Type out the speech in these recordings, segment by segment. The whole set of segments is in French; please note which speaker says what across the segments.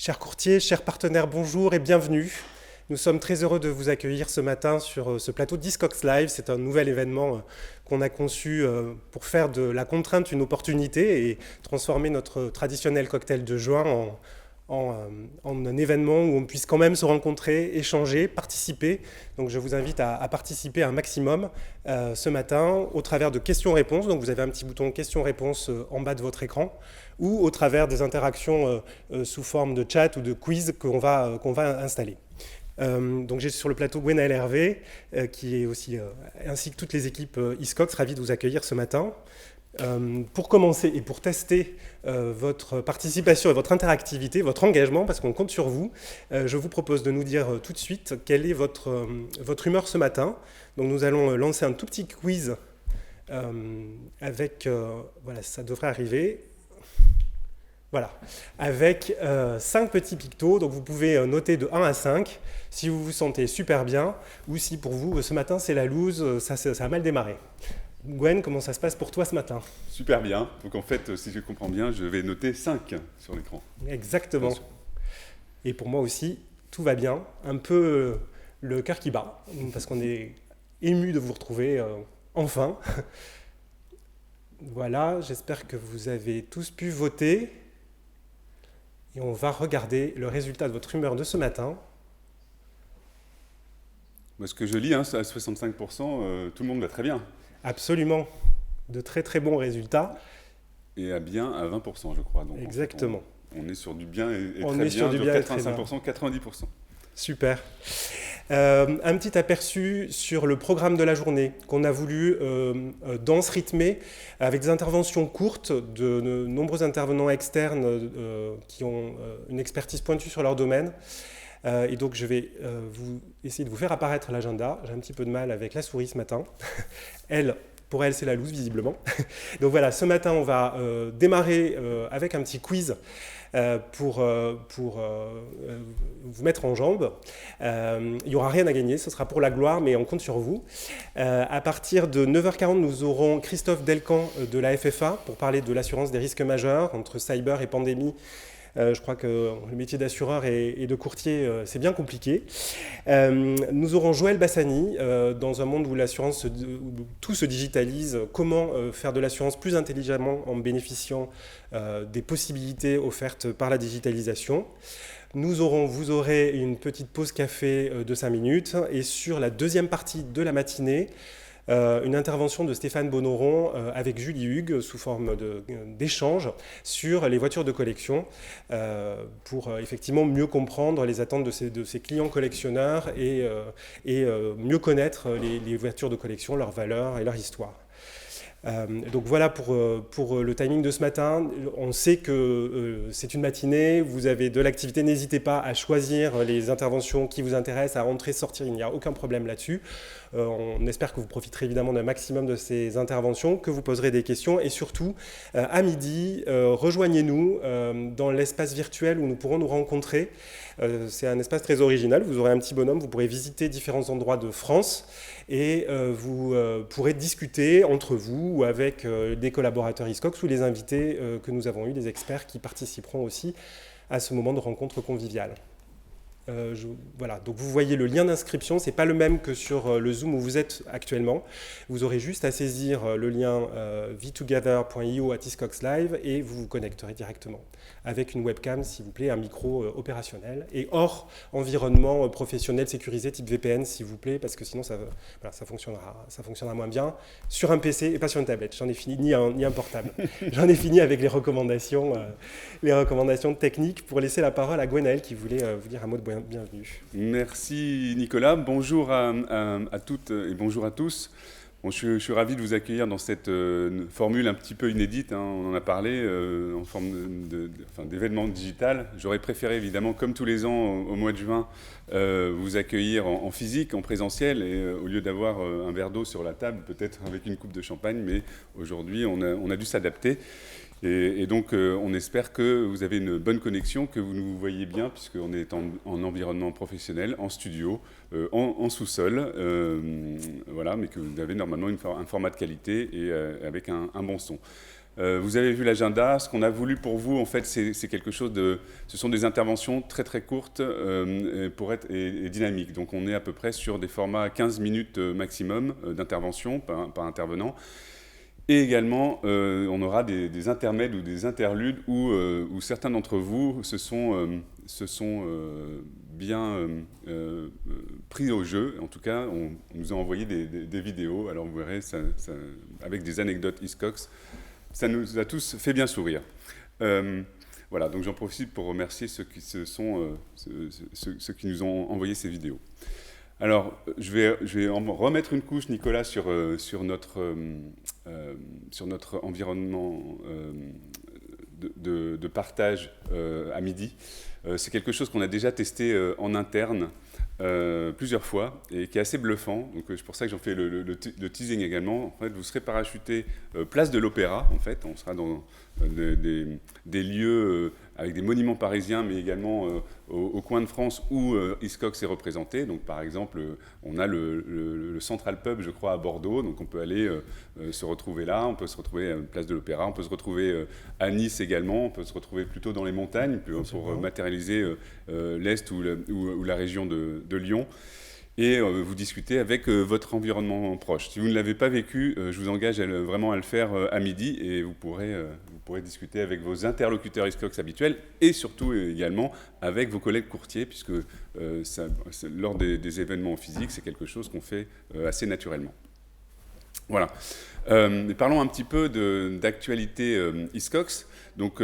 Speaker 1: Chers courtiers, chers partenaires, bonjour et bienvenue. Nous sommes très heureux de vous accueillir ce matin sur ce plateau Discogs Live. C'est un nouvel événement qu'on a conçu pour faire de la contrainte une opportunité et transformer notre traditionnel cocktail de juin en un événement où on puisse quand même se rencontrer, échanger, participer. Donc je vous invite à participer un maximum ce matin au travers de questions-réponses. Donc vous avez un petit bouton questions-réponses en bas de votre écran ou au travers des interactions sous forme de chat ou de quiz qu'on va installer. Donc j'ai sur le plateau Gwenaëlle Hervé, qui est aussi, ainsi que toutes les équipes Hiscox, ravi de vous accueillir ce matin. Pour commencer et pour tester votre participation et votre interactivité, votre engagement, parce qu'on compte sur vous, je vous propose de nous dire tout de suite quelle est votre humeur ce matin. Donc nous allons lancer un tout petit quiz avec, voilà, ça devrait arriver. Voilà, avec 5 petits pictos, donc vous pouvez noter de 1 à 5 si vous vous sentez super bien ou si pour vous ce matin c'est la loose, ça a mal démarré. Gwen, comment ça se passe pour toi ce matin?
Speaker 2: Super bien, donc en fait si je comprends bien je vais noter 5 sur l'écran.
Speaker 1: Exactement, et pour moi aussi tout va bien, un peu le cœur qui bat parce qu'on est ému de vous retrouver enfin. Voilà, j'espère que vous avez tous pu voter. Et on va regarder le résultat de votre humeur de ce matin.
Speaker 2: Moi, ce que je lis, à 65%, tout le monde va très bien.
Speaker 1: Absolument, de très très bons résultats.
Speaker 2: Et à bien à 20%, je crois. Donc,
Speaker 1: exactement.
Speaker 2: En fait, on est sur du bien et
Speaker 1: on
Speaker 2: très
Speaker 1: est sur
Speaker 2: bien,
Speaker 1: du bien
Speaker 2: 85%, 90%.
Speaker 1: Super. Un petit aperçu sur le programme de la journée qu'on a voulu dense, rythmé, avec des interventions courtes de nombreux intervenants externes qui ont une expertise pointue sur leur domaine. Et donc je vais essayer de vous faire apparaître l'agenda. J'ai un petit peu de mal avec la souris ce matin. Pour elle, c'est la loose, visiblement. Donc voilà, ce matin, on va démarrer avec un petit quiz pour vous mettre en jambes. Il n'y aura rien à gagner, ce sera pour la gloire, mais on compte sur vous. À partir de 9h40, nous aurons Christophe Delcan de la FFA pour parler de l'assurance des risques majeurs entre cyber et pandémie. Je crois que le métier d'assureur et de courtier, c'est bien compliqué. Nous aurons Joël Bassani, dans un monde où l'assurance, où tout se digitalise, comment faire de l'assurance plus intelligemment en bénéficiant des possibilités offertes par la digitalisation. Vous aurez une petite pause café de 5 minutes et sur la deuxième partie de la matinée, une intervention de Stéphane Bonoron avec Julie Hugues sous forme d'échange sur les voitures de collection pour effectivement mieux comprendre les attentes de ces clients collectionneurs et mieux connaître les voitures de collection, leurs valeurs et leur histoire. Donc voilà pour le timing de ce matin. On sait que c'est une matinée, vous avez de l'activité, n'hésitez pas à choisir les interventions qui vous intéressent, à rentrer, sortir, il n'y a aucun problème là-dessus. On espère que vous profiterez évidemment d'un maximum de ces interventions, que vous poserez des questions et surtout, à midi, rejoignez-nous dans l'espace virtuel où nous pourrons nous rencontrer. C'est un espace très original, vous aurez un petit bonhomme, vous pourrez visiter différents endroits de France et vous pourrez discuter entre vous ou avec des collaborateurs Hiscox ou les invités que nous avons eus, des experts qui participeront aussi à ce moment de rencontre conviviale. Voilà, donc vous voyez le lien d'inscription, c'est pas le même que sur le Zoom où vous êtes actuellement. Vous aurez juste à saisir le lien vtogether.io/hiscoxlive et vous vous connecterez directement avec une webcam, s'il vous plaît, un micro opérationnel et hors environnement professionnel sécurisé type VPN, s'il vous plaît, parce que sinon ça fonctionnera moins bien sur un PC et pas sur une tablette. J'en ai fini, ni un portable. J'en ai fini avec les recommandations techniques pour laisser la parole à Gwenaëlle qui voulait vous dire un mot de bienvenue.
Speaker 2: Merci Nicolas, bonjour à toutes et bonjour à tous. Bon, je suis ravi de vous accueillir dans cette formule un petit peu inédite, hein, on en a parlé, en forme d'événement digital. J'aurais préféré évidemment, comme tous les ans au mois de juin, vous accueillir en physique, en présentiel, et au lieu d'avoir un verre d'eau sur la table, peut-être avec une coupe de champagne, mais aujourd'hui on a dû s'adapter. Et donc, on espère que vous avez une bonne connexion, que vous nous voyez bien, puisqu'on est en environnement professionnel, en studio, en sous-sol, voilà, mais que vous avez normalement un format de qualité et avec un bon son. Vous avez vu l'agenda. Ce qu'on a voulu pour vous, en fait, c'est quelque chose de... Ce sont des interventions très très courtes et dynamiques. Donc on est à peu près sur des formats 15 minutes maximum d'intervention par intervenant. Et également, on aura des intermèdes ou des interludes où certains d'entre vous se sont bien pris au jeu. En tout cas, on nous a envoyé des vidéos. Alors vous verrez, avec des anecdotes Hiscox, ça nous a tous fait bien sourire. Voilà, donc j'en profite pour remercier ceux qui nous ont envoyé ces vidéos. Alors, je vais en remettre une couche, Nicolas, sur notre environnement de partage à midi. C'est quelque chose qu'on a déjà testé en interne plusieurs fois et qui est assez bluffant. Donc, c'est pour ça que j'en fais le teasing également. En fait, vous serez parachuté place de l'Opéra. En fait, on sera dans des lieux avec des monuments parisiens, mais également au coin de France où Hiscox est représenté. Donc, par exemple, on a le Central Pub, je crois, à Bordeaux. Donc, on peut aller se retrouver là. On peut se retrouver à place de l'Opéra. On peut se retrouver à Nice également. On peut se retrouver plutôt dans les montagnes pour matérialiser l'Est ou la région de Lyon. Et vous discutez avec votre environnement proche. Si vous ne l'avez pas vécu, je vous engage vraiment à le faire à midi et vous pourrez discuter avec vos interlocuteurs Hiscox habituels et surtout également avec vos collègues courtiers puisque lors des événements physiques, c'est quelque chose qu'on fait assez naturellement. Voilà. Parlons un petit peu d'actualité Hiscox. Donc,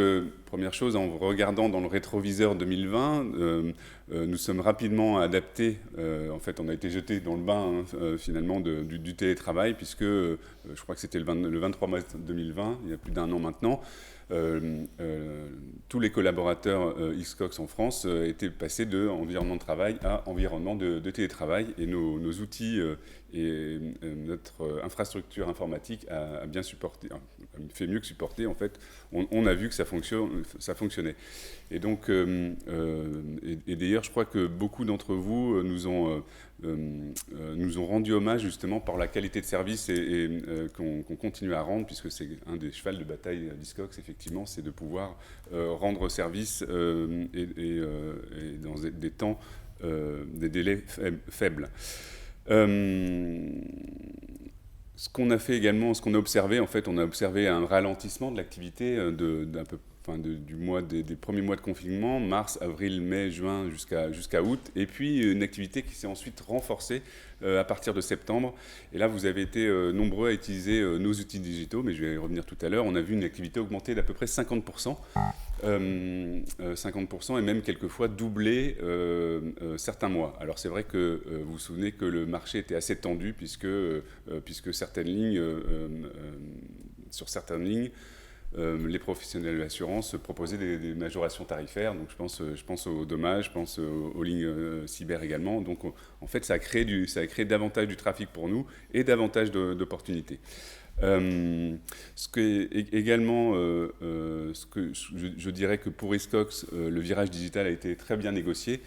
Speaker 2: première chose, en regardant dans le rétroviseur 2020, nous sommes rapidement adaptés. En fait, on a été jetés dans le bain, finalement, du télétravail, puisque je crois que c'était le 23 mars 2020, il y a plus d'un an maintenant. Tous les collaborateurs Hiscox en France étaient passés de environnement de travail à environnement de télétravail. Et nos outils et notre infrastructure informatique a bien supporté, fait mieux que supporter. En fait, on a vu que ça fonctionnait. Et donc, et d'ailleurs, je crois que beaucoup d'entre vous nous ont rendu hommage justement par la qualité de service et qu'on continue à rendre, puisque c'est un des chevals de bataille d'Hiscox, effectivement, c'est de pouvoir rendre service et dans des temps, des délais faibles. Ce qu'on a fait également, ce qu'on a observé, en fait, on a observé un ralentissement de l'activité des premiers mois de confinement, mars, avril, mai, juin, jusqu'à août, et puis une activité qui s'est ensuite renforcée à partir de septembre. Et là, vous avez été nombreux à utiliser nos outils digitaux, mais je vais y revenir tout à l'heure. On a vu une activité augmenter d'à peu près 50%. 50% et même quelquefois doubler certains mois. Alors c'est vrai que vous vous souvenez que le marché était assez tendu puisque certaines lignes, sur certaines lignes, les professionnels de l'assurance proposaient des majorations tarifaires. Donc je pense aux dommages, je pense aux lignes cyber également. Donc en fait ça a créé davantage du trafic pour nous et davantage d'opportunités. Ce que je dirais que pour Hiscox, le virage digital a été très bien négocié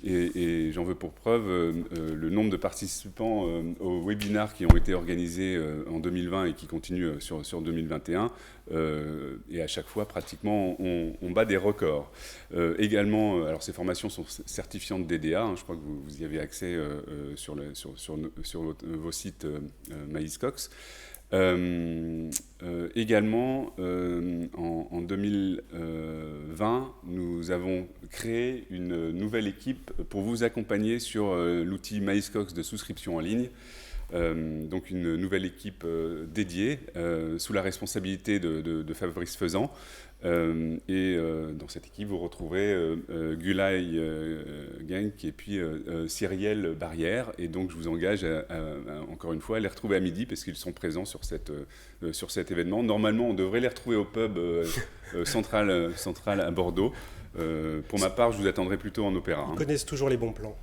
Speaker 2: et j'en veux pour preuve le nombre de participants aux webinars qui ont été organisés en 2020 et qui continuent sur 2021 et à chaque fois pratiquement on bat des records. Également, alors ces formations sont certifiantes DDA, je crois que vous y avez accès sur vos sites MyHiscox. Également, en 2020, nous avons créé une nouvelle équipe pour vous accompagner sur l'outil MyHiscox de souscription en ligne. Donc une nouvelle équipe dédiée sous la responsabilité de Fabrice Faisan. Et dans cette équipe, vous retrouverez Gulay Genk et puis Cyrielle Barrière. Et donc, je vous engage encore une fois à les retrouver à midi parce qu'ils sont présents sur cet événement. Normalement, on devrait les retrouver au pub central à Bordeaux. Pour ma part, je vous attendrai plutôt en opéra.
Speaker 1: Ils connaissent toujours les bons plans.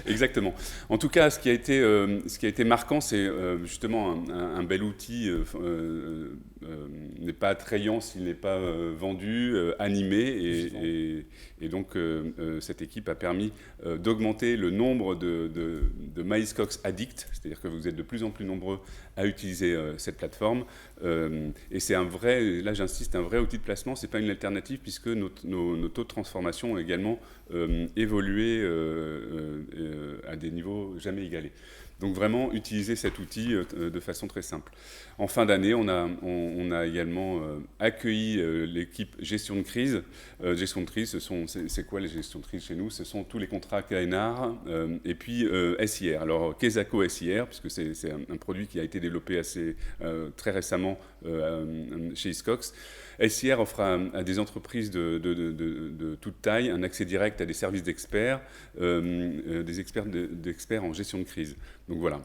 Speaker 2: Exactement. En tout cas, ce qui a été marquant, c'est justement un bel outil n'est pas attrayant s'il n'est pas vendu, animé, et donc cette équipe a permis d'augmenter le nombre de MaïsCox addicts, c'est-à-dire que vous êtes de plus en plus nombreux à utiliser cette plateforme, et c'est un vrai, là j'insiste, un vrai outil de placement, c'est pas une alternative puisque nos taux de transformation ont également évolué à des niveaux jamais égalés. Donc vraiment utiliser cet outil de façon très simple. En fin d'année, on a également accueilli l'équipe gestion de crise. Gestion de crise, c'est quoi les gestions de crise chez nous? Ce sont tous les contrats KNR et puis SIR. Alors Kesako SIR, puisque c'est un produit qui a été développé très récemment chez Hiscox. SIR offre à des entreprises de toute taille un accès direct à des services d'experts, des experts en gestion de crise. Donc voilà,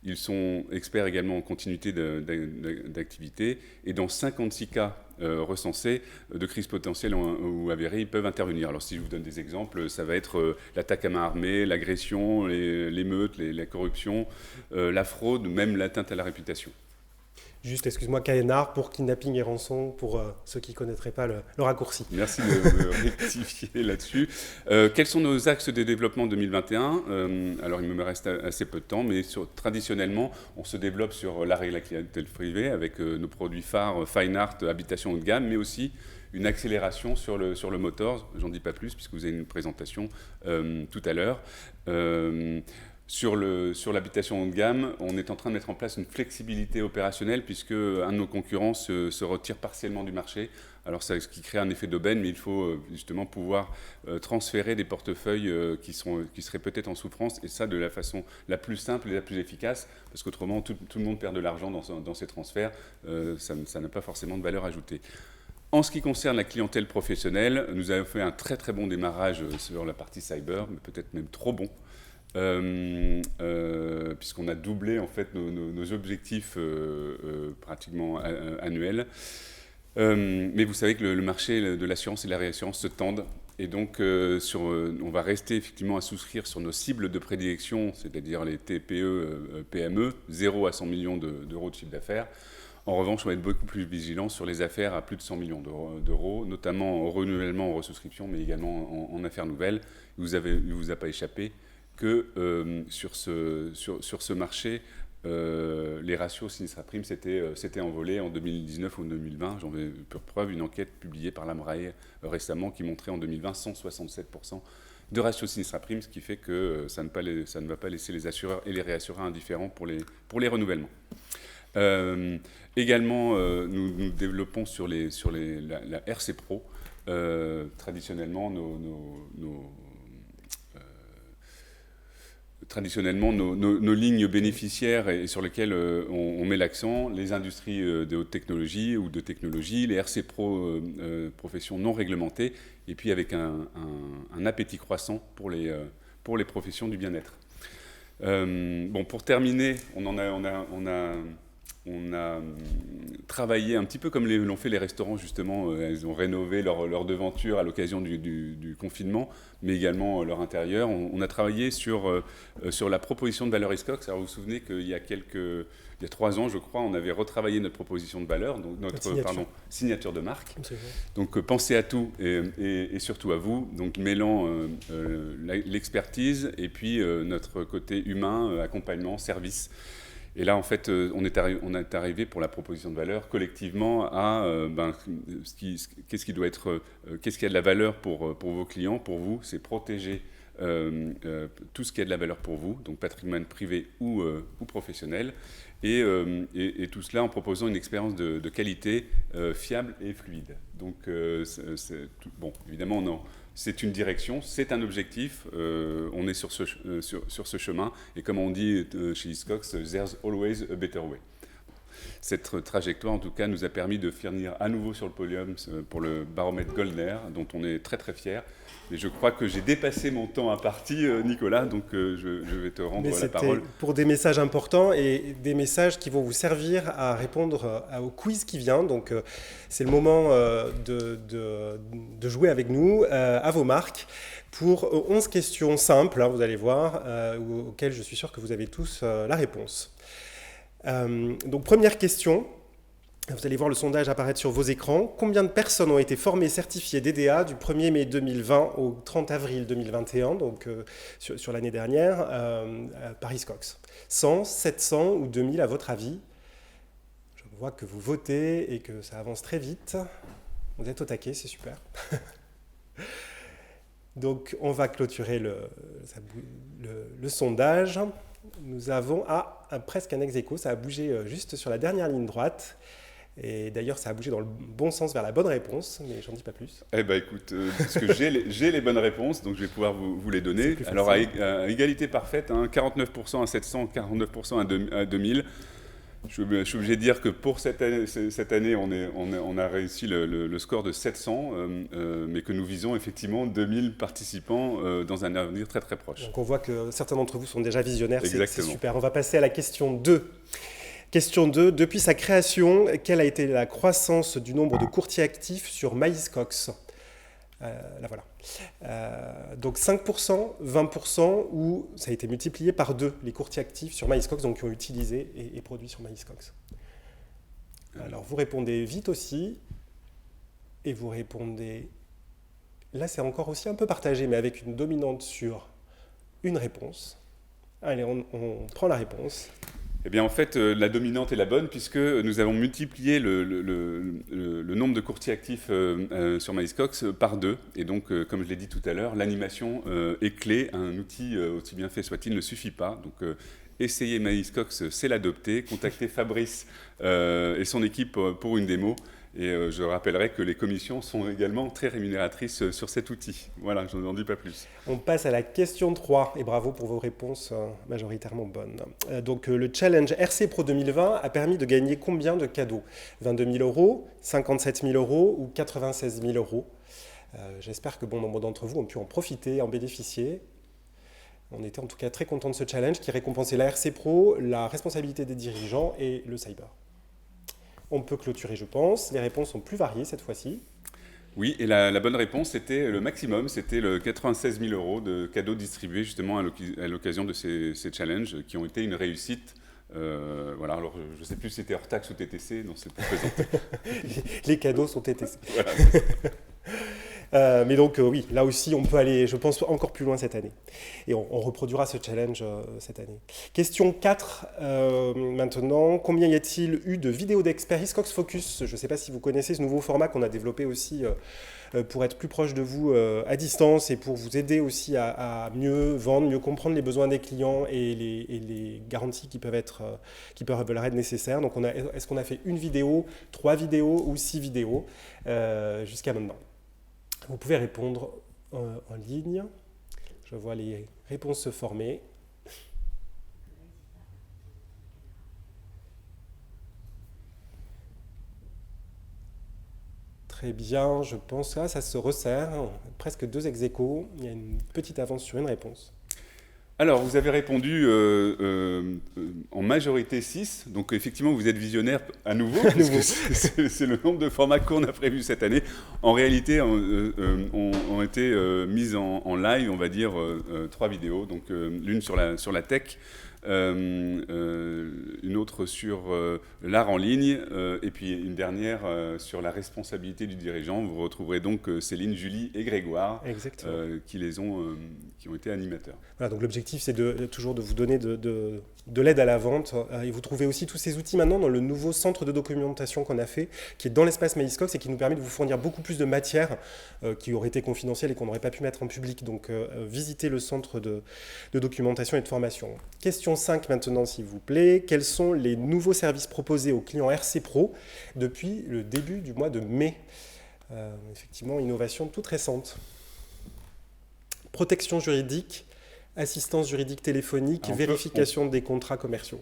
Speaker 2: ils sont experts également en continuité d'activité, et dans 56 cas recensés de crise potentielle ou avérée, ils peuvent intervenir. Alors si je vous donne des exemples, ça va être l'attaque à main armée, l'agression, l'émeute, la corruption, la fraude, même l'atteinte à la réputation.
Speaker 1: Juste, excuse-moi, KNR pour kidnapping et rançon, pour ceux qui ne connaîtraient pas le raccourci.
Speaker 2: Merci de me rectifier là-dessus. Quels sont nos axes de développement 2021 ? Alors, il me reste assez peu de temps, mais traditionnellement, on se développe sur l'art et la clientèle privée avec nos produits phares, Fine Art, habitation haut de gamme, mais aussi une accélération sur le motor. J'en dis pas plus, puisque vous avez une présentation tout à l'heure. Sur l'habitation haut de gamme, on est en train de mettre en place une flexibilité opérationnelle puisque un de nos concurrents se retire partiellement du marché. Alors ce qui crée un effet d'aubaine, mais il faut justement pouvoir transférer des portefeuilles qui seraient peut-être en souffrance, et ça de la façon la plus simple et la plus efficace, parce qu'autrement tout le monde perd de l'argent dans ces transferts, ça n'a pas forcément de valeur ajoutée. En ce qui concerne la clientèle professionnelle, nous avons fait un très très bon démarrage sur la partie cyber, mais peut-être même trop bon. Puisqu'on a doublé en fait nos objectifs pratiquement annuels. Mais vous savez que le marché de l'assurance et de la réassurance se tendent, et donc on va rester effectivement à souscrire sur nos cibles de prédilection, c'est-à-dire les TPE, PME, 0 à 100 millions d'euros de chiffre d'affaires. En revanche, on va être beaucoup plus vigilant sur les affaires à plus de 100 millions d'euros, notamment en renouvellement, en ressouscription, mais également en affaires nouvelles. Il ne vous a pas échappé que sur ce marché, les ratios sinistres à prime s'étaient envolés en 2019 ou 2020. J'en veux pour preuve une enquête publiée par l'AMRAE récemment qui montrait en 2020 167% de ratios sinistres à prime, ce qui fait que ça ne va pas laisser les assureurs et les réassureurs indifférents pour les renouvellements. Également, nous développons sur la RC Pro. Traditionnellement, nos lignes bénéficiaires et sur lesquelles on met l'accent, les industries de haute technologie ou de technologie, les RC Pro, professions non réglementées, et puis avec un appétit croissant pour les professions du bien-être. Bon, pour terminer, on a travaillé un petit peu comme l'ont fait les restaurants, justement. Ils ont rénové leur devanture à l'occasion du confinement, mais également leur intérieur. On a travaillé sur la proposition de valeur Hiscox. Alors vous vous souvenez qu'il y a 3 ans, je crois, on avait retravaillé notre proposition de valeur, donc notre signature de marque. Absolument. Donc pensez à tout et surtout à vous, donc mêlant l'expertise et puis notre côté humain, accompagnement, service. Et là, en fait, on est arrivé pour la proposition de valeur collectivement à qu'est-ce qui a de la valeur pour vos clients, pour vous, c'est protéger tout ce qui a de la valeur pour vous, donc patrimoine privé ou professionnel, et tout cela en proposant une expérience de qualité fiable et fluide. Donc, bon, évidemment, non. C'est une direction, c'est un objectif, on est sur ce chemin, et comme on dit chez Hiscox, there's always a better way. cette trajectoire, en tout cas, nous a permis de finir à nouveau sur le podium pour le baromètre Goldner, dont on est très très fiers. Et je crois que j'ai dépassé mon temps imparti, Nicolas, donc je vais te rendre la parole.
Speaker 1: Pour des messages importants et des messages qui vont vous servir à répondre au quiz qui vient. Donc c'est le moment de jouer avec nous à vos marques pour 11 questions simples, hein, vous allez voir, auxquelles je suis sûr que vous avez tous la réponse. Donc première question. Vous allez voir le sondage apparaître sur vos écrans. Combien de personnes ont été formées certifiées DDA du 1er mai 2020 au 30 avril 2021, donc sur l'année dernière, à Paris-Cox? 100, 700 ou 2000 à votre avis? Je vois que vous votez et que ça avance très vite. Vous êtes au taquet, c'est super. Donc on va clôturer le sondage. Nous avons presque un ex-aequo, ça a bougé juste sur la dernière ligne droite. Et d'ailleurs, ça a bougé dans le bon sens vers la bonne réponse, mais j'en dis pas plus.
Speaker 2: Eh bien, écoute, parce que j'ai les bonnes réponses, donc je vais pouvoir vous les donner. Alors, à égalité parfaite, hein, 49% à 700, 49% à 2000. Je suis obligé de dire que pour cette année on a réussi le score de 700, mais que nous visons effectivement 2000 participants dans un avenir très très proche.
Speaker 1: Donc on voit que certains d'entre vous sont déjà visionnaires, c'est super. On va passer à la question 2. Question 2. Depuis sa création, quelle a été la croissance du nombre de courtiers actifs sur MaïsCox? Là voilà. Donc 5%, 20% ou ça a été multiplié par 2 les courtiers actifs sur MaïsCox, donc qui ont utilisé et produit sur MaïsCox. Alors vous répondez vite aussi et vous répondez... Là c'est encore aussi un peu partagé mais avec une dominante sur une réponse. Allez, on prend la réponse.
Speaker 2: Eh bien, en fait, la dominante est la bonne puisque nous avons multiplié le nombre de courtiers actifs sur MaïsCox par 2. Et donc, comme je l'ai dit tout à l'heure, l'animation est clé. Un outil, aussi bien fait soit-il, ne suffit pas. Donc, essayez MaïsCox, c'est l'adopter. Contactez Fabrice et son équipe pour une démo. Et je rappellerai que les commissions sont également très rémunératrices sur cet outil. Voilà, je n'en dis pas plus.
Speaker 1: On passe à la question 3, et bravo pour vos réponses majoritairement bonnes. Donc le challenge RC Pro 2020 a permis de gagner combien de cadeaux? 22 000 €, 57 000 € ou 96 000 €? J'espère que bon nombre d'entre vous ont pu en profiter, en bénéficier. On était en tout cas très contents de ce challenge qui récompensait la RC Pro, la responsabilité des dirigeants et le cyber. On peut clôturer, je pense. Les réponses sont plus variées cette fois-ci.
Speaker 2: Oui, et la bonne réponse, c'était le maximum, c'était le 96 000 € de cadeaux distribués justement à l'occasion de ces challenges qui ont été une réussite. Voilà, alors je ne sais plus si c'était hors taxe ou TTC, donc c'est pour présenter.
Speaker 1: Les cadeaux sont TTC. Voilà. Mais donc oui, là aussi on peut aller, je pense, encore plus loin cette année. Et on reproduira ce challenge cette année. Question 4 maintenant. Combien y a-t-il eu de vidéos d'experts Hiscox Focus? Je ne sais pas si vous connaissez ce nouveau format qu'on a développé aussi pour être plus proche de vous à distance et pour vous aider aussi à mieux vendre, mieux comprendre les besoins des clients et les garanties qui peuvent leur être nécessaires. Donc est-ce qu'on a fait une vidéo, 3 vidéos ou 6 vidéos jusqu'à maintenant? Vous pouvez répondre en ligne. Je vois les réponses se former. Très bien, je pense que ça se resserre. Presque 2 ex-aequo. Il y a une petite avance sur une réponse.
Speaker 2: Alors, vous avez répondu en majorité 6, donc effectivement vous êtes visionnaire à nouveau, c'est le nombre de formats qu'on a prévus cette année. En réalité, ont été mises en live, on va dire, 3 vidéos, donc l'une sur la tech, une autre sur l'art en ligne, et puis une dernière sur la responsabilité du dirigeant. Vous retrouverez donc Céline, Julie et Grégoire qui ont été animateurs.
Speaker 1: Voilà, donc l'objectif c'est toujours de vous donner de l'aide à la vente, et vous trouvez aussi tous ces outils maintenant dans le nouveau centre de documentation qu'on a fait, qui est dans l'espace MaïsCox et qui nous permet de vous fournir beaucoup plus de matière qui aurait été confidentielle et qu'on n'aurait pas pu mettre en public. Donc visitez le centre de documentation et de formation. Question 5 maintenant s'il vous plaît. Quels sont les nouveaux services proposés aux clients RC Pro depuis le début du mois de mai? Effectivement, innovation toute récente. Protection juridique, assistance juridique téléphonique, vérification des contrats commerciaux.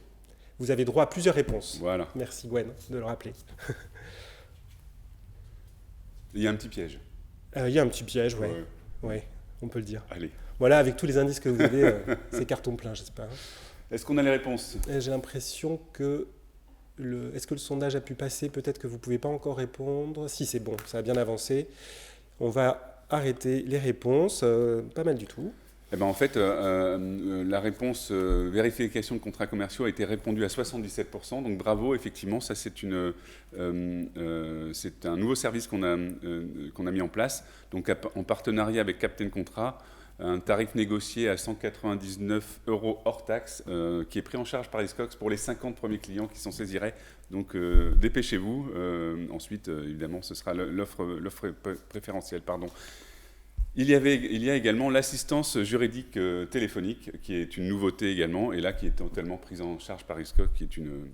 Speaker 1: Vous avez droit à plusieurs réponses.
Speaker 2: Voilà.
Speaker 1: Merci Gwen de le rappeler.
Speaker 2: Il y a un petit piège.
Speaker 1: Il y a un petit piège, ouais, on peut le dire.
Speaker 2: Allez.
Speaker 1: Voilà, avec tous les indices que vous avez, c'est carton plein, j'espère.
Speaker 2: Est-ce qu'on a les réponses?
Speaker 1: J'ai l'impression que... Est-ce que le sondage a pu passer? Peut-être que vous ne pouvez pas encore répondre. Si, c'est bon, ça a bien avancé. On va arrêter les réponses. Pas mal du tout.
Speaker 2: Eh ben, en fait, la réponse vérification de contrats commerciaux a été répondue à 77%. Donc bravo, effectivement, ça c'est un nouveau service qu'on a mis en place. Donc en partenariat avec Captain Contrat, un tarif négocié à 199 € hors taxe qui est pris en charge par Hiscox pour les 50 premiers clients qui s'en saisiraient. Donc dépêchez-vous. Ensuite, évidemment, ce sera l'offre préférentielle. Pardon. Il y a également l'assistance juridique téléphonique, qui est une nouveauté également, et là qui est totalement prise en charge par Hiscox, qui est une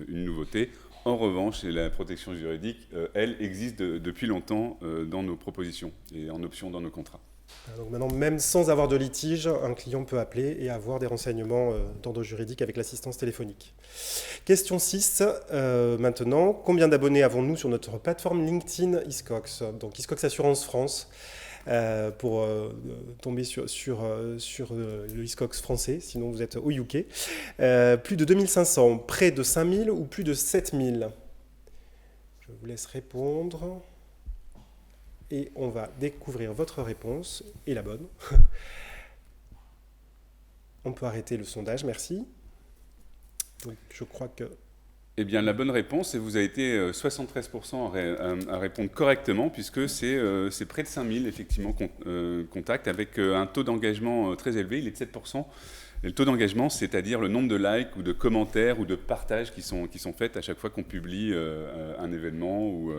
Speaker 2: nouveauté. En revanche, la protection juridique, elle, existe depuis longtemps dans nos propositions et en option dans nos contrats.
Speaker 1: Donc maintenant, même sans avoir de litige, un client peut appeler et avoir des renseignements d'ordre juridique avec l'assistance téléphonique. Question 6, maintenant, combien d'abonnés avons-nous sur notre plateforme LinkedIn Hiscox? Donc Hiscox Assurance France, pour tomber sur le Hiscox français, sinon vous êtes au UK. Plus de 2500, près de 5000 ou plus de 7000? Je vous laisse répondre. Et on va découvrir votre réponse, et la bonne. On peut arrêter le sondage, merci. Donc, je crois que...
Speaker 2: Eh bien, la bonne réponse, et vous avez été 73% à répondre correctement, puisque c'est près de 5000, effectivement, contacts, avec un taux d'engagement très élevé, il est de 7%. Et le taux d'engagement, c'est-à-dire le nombre de likes ou de commentaires ou de partages qui sont faits à chaque fois qu'on publie un événement ou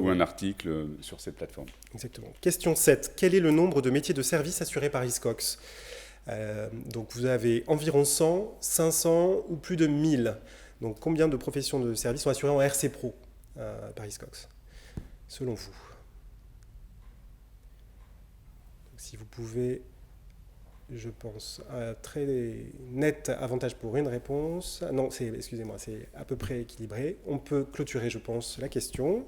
Speaker 2: un article sur cette plateforme.
Speaker 1: Exactement. Question 7. Quel est le nombre de métiers de service assurés par Hiscox? Donc vous avez environ 100, 500 ou plus de 1000. Donc combien de professions de service sont assurées en RC Pro par Hiscox, selon vous? Donc, si vous pouvez, je pense, un très net avantage pour une réponse. Non, excusez-moi, c'est à peu près équilibré. On peut clôturer, je pense, la question.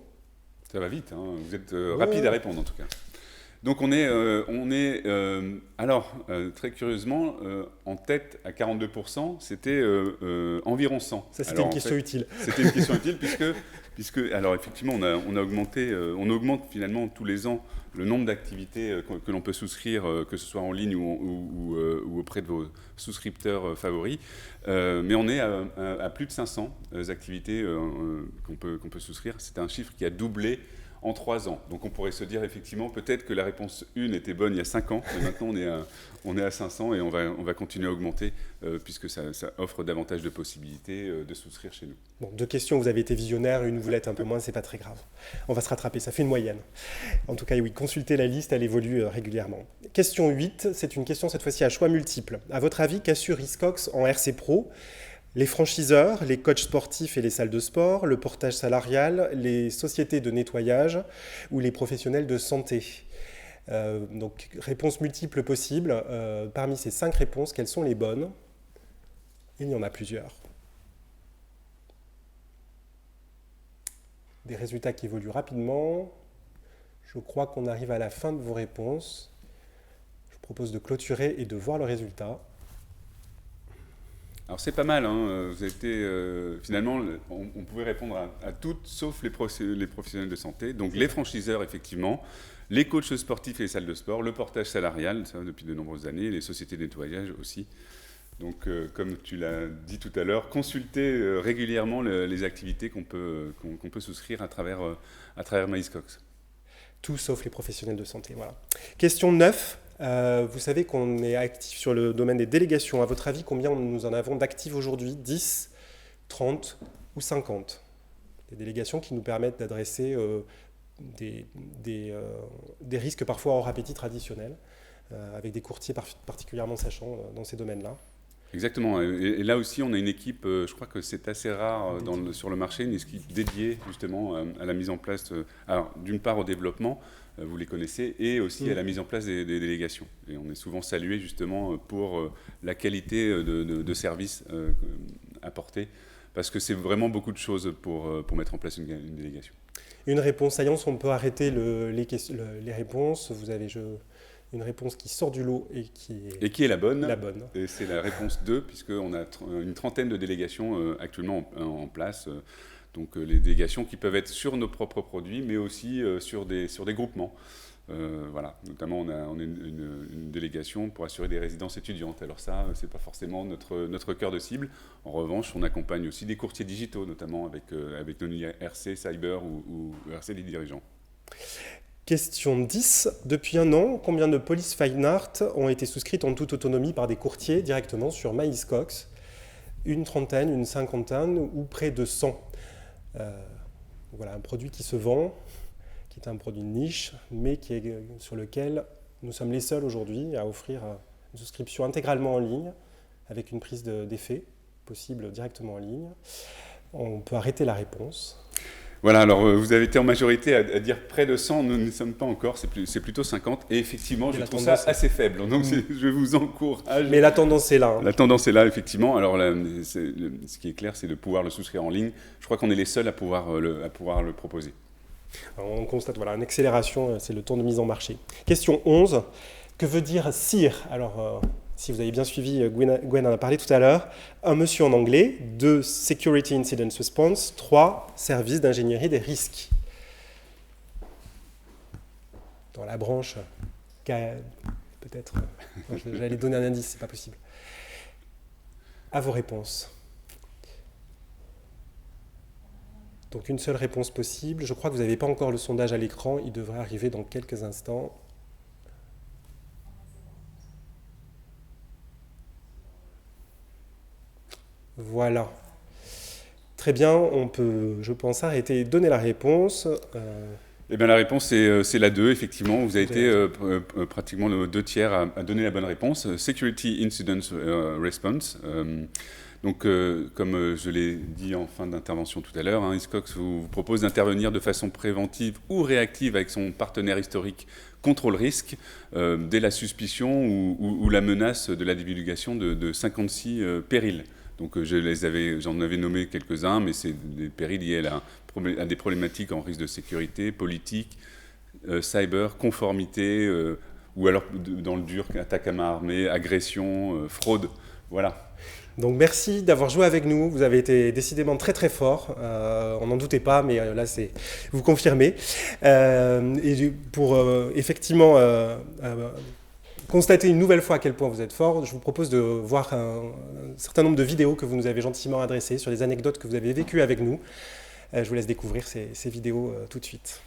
Speaker 2: Ça va vite, hein. Vous êtes rapide à répondre en tout cas. Donc on est très curieusement, en tête à 42%, c'était environ 100.
Speaker 1: Ça, c'était une question utile.
Speaker 2: C'était une question utile puisque alors effectivement, on a augmenté, on augmente finalement tous les ans le nombre d'activités que l'on peut souscrire, que ce soit en ligne ou auprès de vos souscripteurs favoris. Mais on est à plus de 500 activités qu'on peut souscrire. C'est un chiffre qui a doublé en 3 ans. Donc on pourrait se dire effectivement peut-être que la réponse 1 était bonne il y a 5 ans, mais maintenant on est à 500 et on va continuer à augmenter puisque ça offre davantage de possibilités de souscrire chez nous.
Speaker 1: Bon, 2 questions, vous avez été visionnaire, une vous l'êtes un peu moins, c'est pas très grave. On va se rattraper, ça fait une moyenne. En tout cas, oui, consultez la liste, elle évolue régulièrement. Question 8, c'est une question cette fois-ci à choix multiples. À votre avis, qu'assure Hiscox en RC Pro? Les franchiseurs, les coachs sportifs et les salles de sport, le portage salarial, les sociétés de nettoyage ou les professionnels de santé. Donc, réponses multiples possibles. Parmi ces 5 réponses, quelles sont les bonnes? Il y en a plusieurs. Des résultats qui évoluent rapidement. Je crois qu'on arrive à la fin de vos réponses. Je vous propose de clôturer et de voir le résultat.
Speaker 2: Alors c'est pas mal, hein. Vous avez été, finalement, on pouvait répondre à toutes sauf les professionnels de santé. Donc les franchiseurs, effectivement, les coachs sportifs et les salles de sport, le portage salarial, ça depuis de nombreuses années, les sociétés de nettoyage aussi. Donc comme tu l'as dit tout à l'heure, consultez régulièrement les activités qu'on peut souscrire à travers MyHiscox.
Speaker 1: Tout sauf les professionnels de santé, voilà. Question 9. Vous savez qu'on est actif sur le domaine des délégations. À votre avis, combien nous en avons d'actifs aujourd'hui? 10, 30 ou 50? Des délégations qui nous permettent d'adresser des risques parfois hors appétit traditionnels, avec des courtiers particulièrement sachants dans ces domaines-là.
Speaker 2: Exactement. Et là aussi, on a une équipe, je crois que c'est assez rare sur le marché, une équipe dédiée justement à la mise en place, alors d'une part au développement, vous les connaissez, et aussi à la mise en place des délégations. Et on est souvent salué justement pour la qualité de service apporté, parce que c'est vraiment beaucoup de choses pour mettre en place une délégation.
Speaker 1: Une réponse, ça y est, on peut arrêter les réponses. Vous avez une réponse qui sort du lot et qui est
Speaker 2: la bonne.
Speaker 1: La bonne.
Speaker 2: Et c'est la réponse 2, puisqu'on a une trentaine de délégations actuellement en place. Donc les délégations qui peuvent être sur nos propres produits, mais aussi sur des groupements. Voilà. Notamment, on a une délégation pour assurer des résidences étudiantes. Alors ça, c'est pas forcément notre cœur de cible. En revanche, on accompagne aussi des courtiers digitaux, notamment avec nos RC Cyber ou RC des dirigeants.
Speaker 1: Question 10. Depuis un an, combien de polices fine art ont été souscrites en toute autonomie par des courtiers directement sur MyEascox? Une trentaine, une cinquantaine ou près de 100. Voilà, un produit qui se vend, qui est un produit de niche, mais sur lequel nous sommes les seuls aujourd'hui à offrir une souscription intégralement en ligne, avec une prise d'effet possible directement en ligne. On peut arrêter la réponse.
Speaker 2: Voilà, alors vous avez été en majorité à dire près de 100, nous ne sommes pas encore, c'est plutôt 50, et effectivement, je trouve ça assez faible, donc je vous encourage.
Speaker 1: Mais la tendance est là.
Speaker 2: La tendance est là, effectivement. Alors là, ce qui est clair, c'est de pouvoir le souscrire en ligne. Je crois qu'on est les seuls à pouvoir le proposer.
Speaker 1: Alors, on constate une accélération, c'est le temps de mise en marché. Question 11, que veut dire SIR? Alors, si vous avez bien suivi, Gwen en a parlé tout à l'heure. 1, monsieur en anglais. 2, Security Incident Response. 3, service d'ingénierie des risques. Dans la branche, peut-être, j'allais donner un indice, c'est pas possible. À vos réponses. Donc une seule réponse possible. Je crois que vous n'avez pas encore le sondage à l'écran. Il devrait arriver dans quelques instants. Voilà. Très bien, on peut, je pense, arrêter et donner la réponse.
Speaker 2: Eh bien, la réponse, c'est la 2, effectivement. Vous avez été pratiquement le 2 tiers à donner la bonne réponse. Security Incident Response. Donc, comme je l'ai dit en fin d'intervention tout à l'heure, Hiscox vous propose d'intervenir de façon préventive ou réactive avec son partenaire historique contre le risque dès la suspicion ou la menace de la divulgation de 56 périls. Donc j'en avais nommé quelques-uns, mais c'est des périls liés à des problématiques en risque de sécurité, politique, cyber, conformité, ou alors dans le dur, attaque à main armée, agression, fraude, voilà.
Speaker 1: Donc merci d'avoir joué avec nous, vous avez été décidément très très fort, on n'en doutait pas, mais là vous confirmez. Et pour effectivement constater une nouvelle fois à quel point vous êtes fort, je vous propose de voir un certain nombre de vidéos que vous nous avez gentiment adressées sur les anecdotes que vous avez vécues avec nous. Je vous laisse découvrir ces vidéos tout de suite.